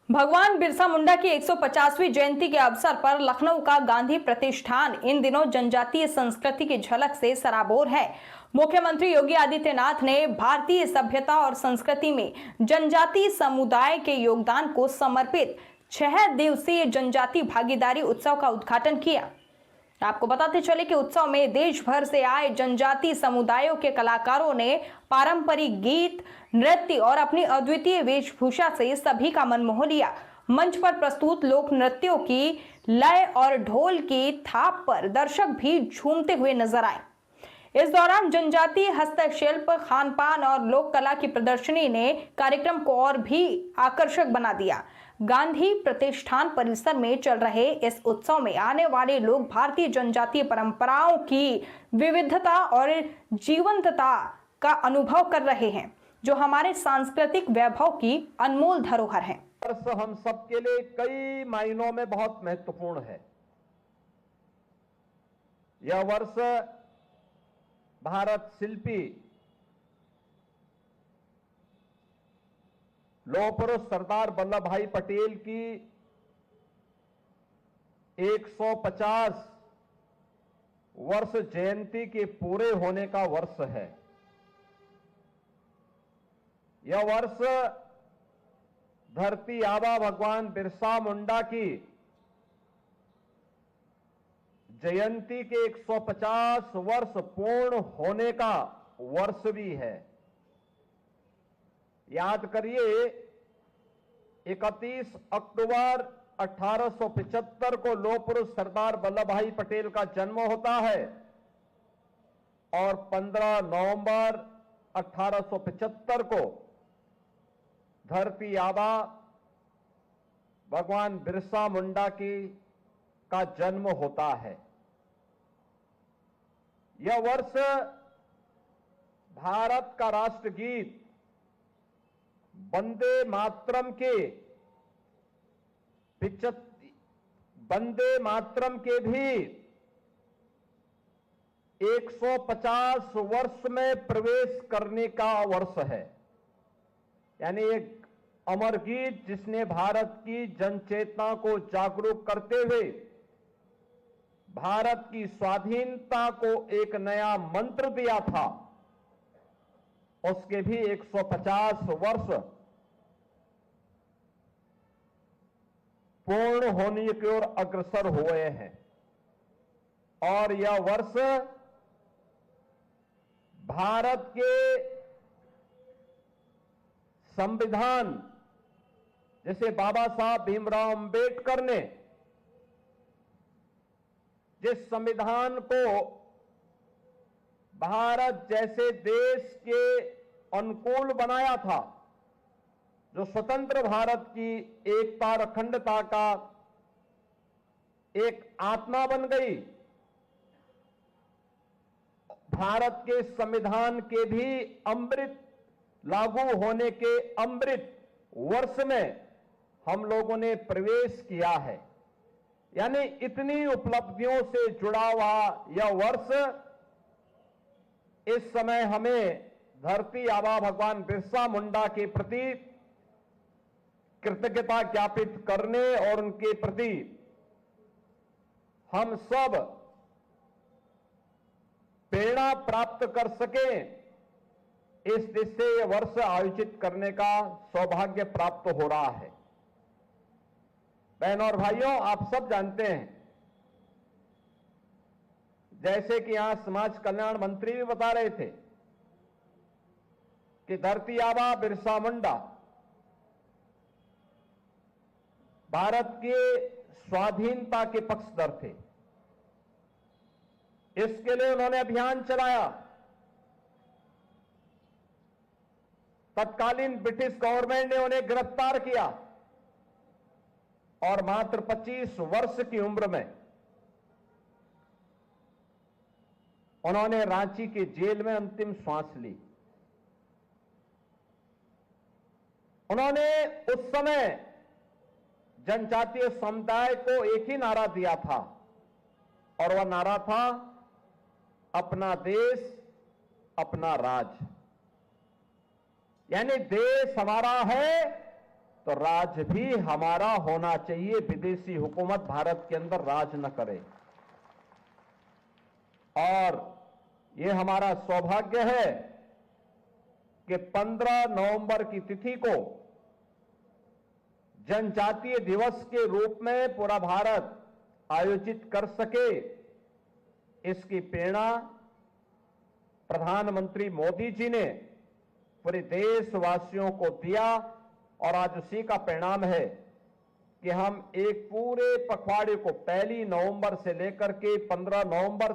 भगवान बिरसा मुंडा की 150वीं जयंती के अवसर पर लखनऊ का गांधी प्रतिष्ठान इन दिनों जनजातीय संस्कृति की झलक से सराबोर है। मुख्यमंत्री योगी आदित्यनाथ ने भारतीय सभ्यता और संस्कृति में जनजातीय समुदाय के योगदान को समर्पित 6 दिवसीय जनजातीय भागीदारी उत्सव का उद्घाटन किया। आपको बताते चले कि उत्सव में देश भर से आए जनजातीय समुदायों के कलाकारों ने पारंपरिक गीत, नृत्य और अपनी अद्वितीय वेशभूषा से सभी का मन मोह लिया। मंच पर प्रस्तुत लोक नृत्यों की लय और ढोल की थाप पर दर्शक भी झूमते हुए नजर आए। इस दौरान जनजातीय हस्तशिल्प, खान पान और लोक कला की प्रदर्शनी ने कार्यक्रम को और भी आकर्षक बना दिया। गांधी प्रतिष्ठान परिसर में चल रहे इस उत्सव में आने वाले लोग भारतीय जनजातीय परंपराओं की विविधता और जीवंतता का अनुभव कर रहे हैं, जो हमारे सांस्कृतिक वैभव की अनमोल धरोहर है। वर्ष हम सबके लिए कई मायनों में बहुत महत्वपूर्ण है। यह वर्ष भारत शिल्पी लौह पुरुष सरदार वल्लभ भाई पटेल की 150 वर्ष जयंती के पूरे होने का वर्ष है। यह वर्ष धरती आबा भगवान बिरसा मुंडा की जयंती के 150 वर्ष पूर्ण होने का वर्ष भी है। याद करिए, 31 अक्टूबर 1875 को लौह पुरुष सरदार वल्लभ भाई पटेल का जन्म होता है और 15 नवंबर 1875 को धरती आबा भगवान बिरसा मुंडा का जन्म होता है। यह वर्ष भारत का राष्ट्रगीत वंदे मातरम के भी 150 वर्ष में प्रवेश करने का वर्ष है। यानी एक अमर गीत जिसने भारत की जनचेतना को जागरूक करते हुए भारत की स्वाधीनता को एक नया मंत्र दिया था, उसके भी 150 वर्ष पूर्ण होने की ओर अग्रसर हुए हैं। और यह वर्ष भारत के संविधान, जैसे बाबा साहब भीमराव अंबेडकर ने जिस संविधान को भारत जैसे देश के अनुकूल बनाया था, जो स्वतंत्र भारत की एकता और अखंडता का एक आत्मा बन गई, भारत के संविधान के भी अमृत लागू होने के अमृत वर्ष में हम लोगों ने प्रवेश किया है। यानी इतनी उपलब्धियों से जुड़ा हुआ यह वर्ष इस समय हमें धरती आबा भगवान बिरसा मुंडा के प्रति कृतज्ञता ज्ञापित करने और उनके प्रति हम सब प्रेरणा प्राप्त कर सके, इस दिशा से यह वर्ष आयोजित करने का सौभाग्य प्राप्त हो रहा है। बहनों और भाइयों, आप सब जानते हैं, जैसे कि यहां समाज कल्याण मंत्री भी बता रहे थे कि धरती आबा बिरसा मुंडा भारत के स्वाधीनता के पक्षधर थे। इसके लिए उन्होंने अभियान चलाया। तत्कालीन ब्रिटिश गवर्नमेंट ने उन्हें गिरफ्तार किया और मात्र 25 वर्ष की उम्र में उन्होंने रांची के जेल में अंतिम श्वास ली। उन्होंने उस समय जनजातीय समुदाय को एक ही नारा दिया था और वह नारा था, अपना देश अपना राज। यानी देश हमारा है तो राज भी हमारा होना चाहिए, विदेशी हुकूमत भारत के अंदर राज न करे। और ये हमारा सौभाग्य है कि 15 नवंबर की तिथि को जनजातीय दिवस के रूप में पूरा भारत आयोजित कर सके, इसकी प्रेरणा प्रधानमंत्री मोदी जी ने पूरे देशवासियों को दिया। और आज उसी का परिणाम है कि हम एक पूरे पखवाड़े को 1 नवंबर से लेकर के 15 नवंबर